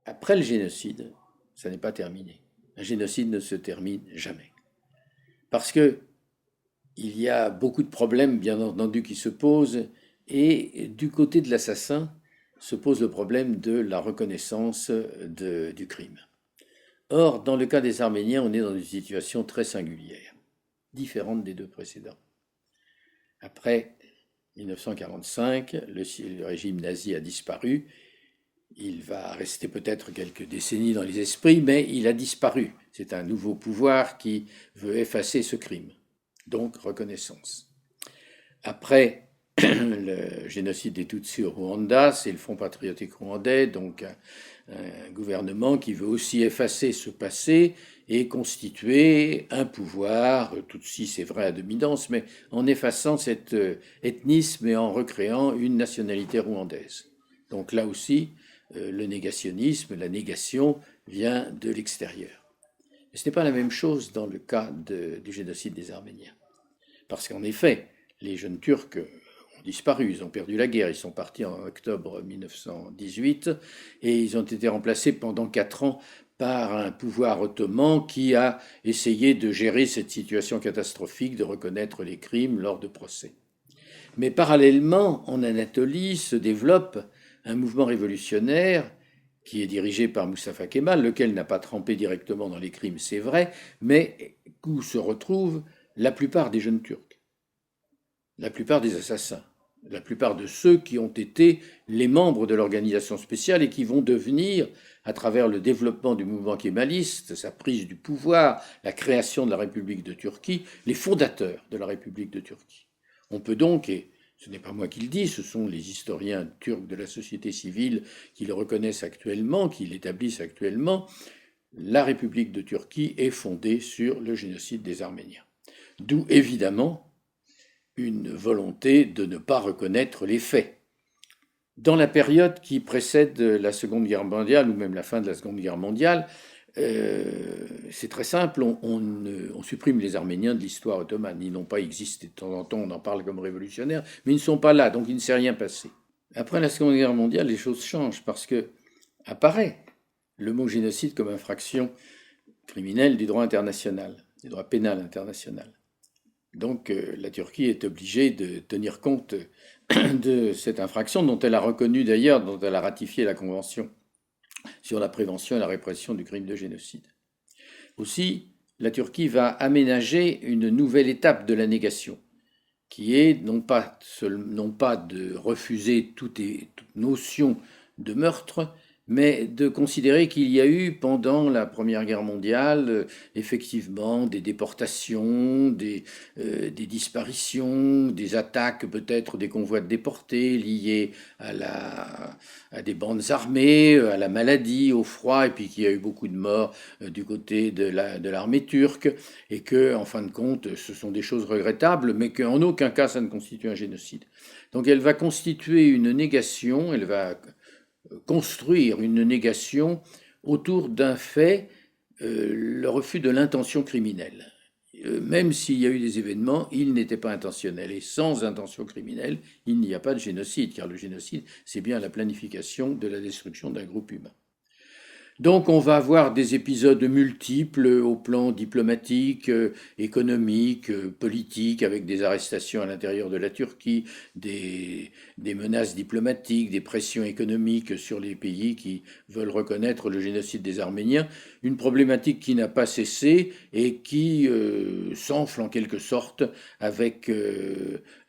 Après le génocide, ça n'est pas terminé. Un génocide ne se termine jamais. Parce que il y a beaucoup de problèmes, bien entendu, qui se posent, et du côté de l'assassin se pose le problème de la reconnaissance du crime. Or, dans le cas des Arméniens, on est dans une situation très singulière, différente des deux précédents. Après 1945, le régime nazi a disparu. Il va rester peut-être quelques décennies dans les esprits, mais il a disparu. C'est un nouveau pouvoir qui veut effacer ce crime. Donc, reconnaissance. Après le génocide des Tutsis au Rwanda, c'est le Front patriotique rwandais, donc un gouvernement qui veut aussi effacer ce passé et constituer un pouvoir, Tutsi c'est vrai à demi-danse, mais en effaçant cet ethnisme et en recréant une nationalité rwandaise. Donc là aussi, le négationnisme, la négation vient de l'extérieur. Mais ce n'est pas la même chose dans le cas du génocide des Arméniens. Parce qu'en effet, les jeunes Turcs ont disparu, ils ont perdu la guerre, ils sont partis en octobre 1918 et ils ont été remplacés pendant 4 ans par un pouvoir ottoman qui a essayé de gérer cette situation catastrophique, de reconnaître les crimes lors de procès. Mais parallèlement, en Anatolie se développe un mouvement révolutionnaire qui est dirigé par Mustafa Kemal, lequel n'a pas trempé directement dans les crimes, c'est vrai, mais où se retrouvent la plupart des jeunes Turcs, la plupart des assassins, la plupart de ceux qui ont été les membres de l'organisation spéciale et qui vont devenir, à travers le développement du mouvement kémaliste, sa prise du pouvoir, la création de la République de Turquie, les fondateurs de la République de Turquie. On peut donc, et ce n'est pas moi qui le dis, ce sont les historiens turcs de la société civile qui le reconnaissent actuellement, qui l'établissent actuellement, la République de Turquie est fondée sur le génocide des Arméniens. D'où évidemment une volonté de ne pas reconnaître les faits. Dans la période qui précède la Seconde Guerre mondiale, ou même la fin de la Seconde Guerre mondiale, c'est très simple, on supprime les Arméniens de l'histoire ottomane. Ils n'ont pas existé. De temps en temps, on en parle comme révolutionnaires, mais ils ne sont pas là, donc il ne s'est rien passé. Après la Seconde Guerre mondiale, les choses changent parce que apparaît le mot génocide comme infraction criminelle du droit international, du droit pénal international. Donc la Turquie est obligée de tenir compte de cette infraction dont elle a reconnu d'ailleurs, dont elle a ratifié la Convention sur la prévention et la répression du crime de génocide. Aussi, la Turquie va aménager une nouvelle étape de la négation, qui est non pas de refuser toute notion de meurtre, mais de considérer qu'il y a eu pendant la Première Guerre mondiale effectivement des déportations, des disparitions, des attaques peut-être des convois de déportés liés à des bandes armées, à la maladie, au froid, et puis qu'il y a eu beaucoup de morts du côté de l'armée turque, et que, en fin de compte, ce sont des choses regrettables, mais qu'en aucun cas ça ne constitue un génocide. Donc elle va constituer une négation, elle va construire une négation autour d'un fait, le refus de l'intention criminelle. Même s'il y a eu des événements, ils n'étaient pas intentionnels. Et sans intention criminelle, il n'y a pas de génocide, car le génocide, c'est bien la planification de la destruction d'un groupe humain. Donc on va avoir des épisodes multiples au plan diplomatique, économique, politique, avec des arrestations à l'intérieur de la Turquie, des menaces diplomatiques, des pressions économiques sur les pays qui veulent reconnaître le génocide des Arméniens, une problématique qui n'a pas cessé et qui s'enfle en quelque sorte avec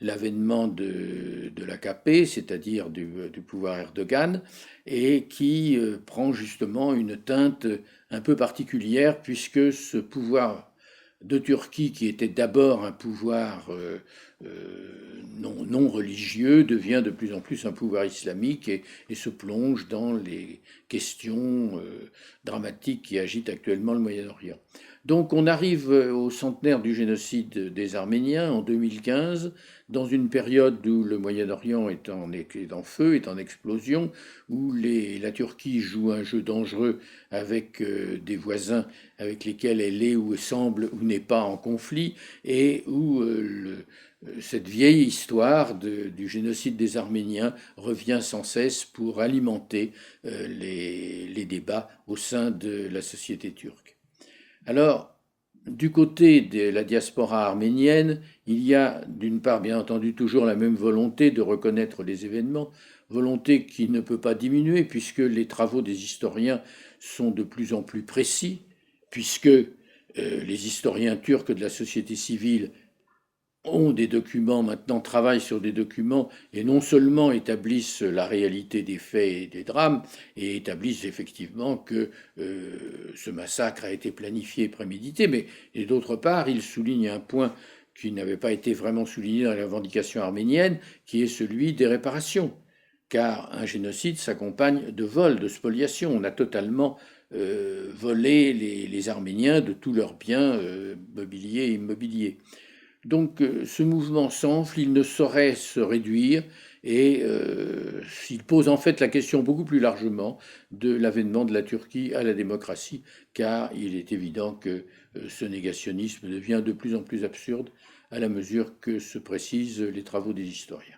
l'avènement de l'AKP, c'est-à-dire du pouvoir Erdogan, et qui prend justement une teinte un peu particulière puisque ce pouvoir de Turquie, qui était d'abord un pouvoir non religieux, devient de plus en plus un pouvoir islamique et se plonge dans les questions dramatiques qui agitent actuellement le Moyen-Orient. Donc on arrive au centenaire du génocide des Arméniens en 2015, dans une période où le Moyen-Orient est en feu, est en explosion, où la Turquie joue un jeu dangereux avec des voisins avec lesquels elle est ou semble ou n'est pas en conflit, et où cette vieille histoire du génocide des Arméniens revient sans cesse pour alimenter les débats au sein de la société turque. Alors, du côté de la diaspora arménienne, il y a d'une part bien entendu toujours la même volonté de reconnaître les événements, volonté qui ne peut pas diminuer puisque les travaux des historiens sont de plus en plus précis, puisque les historiens turcs de la société civile ont des documents, maintenant travaillent sur des documents et non seulement établissent la réalité des faits et des drames, et établissent effectivement que ce massacre a été planifié et prémédité, mais et d'autre part, ils soulignent un point qui n'avait pas été vraiment souligné dans la revendication arménienne, qui est celui des réparations. Car un génocide s'accompagne de vols, de spoliations. On a totalement volé les Arméniens de tous leurs biens mobiliers et immobiliers. Donc ce mouvement s'enfle, il ne saurait se réduire et il pose en fait la question beaucoup plus largement de l'avènement de la Turquie à la démocratie, car il est évident que ce négationnisme devient de plus en plus absurde à la mesure que se précisent les travaux des historiens.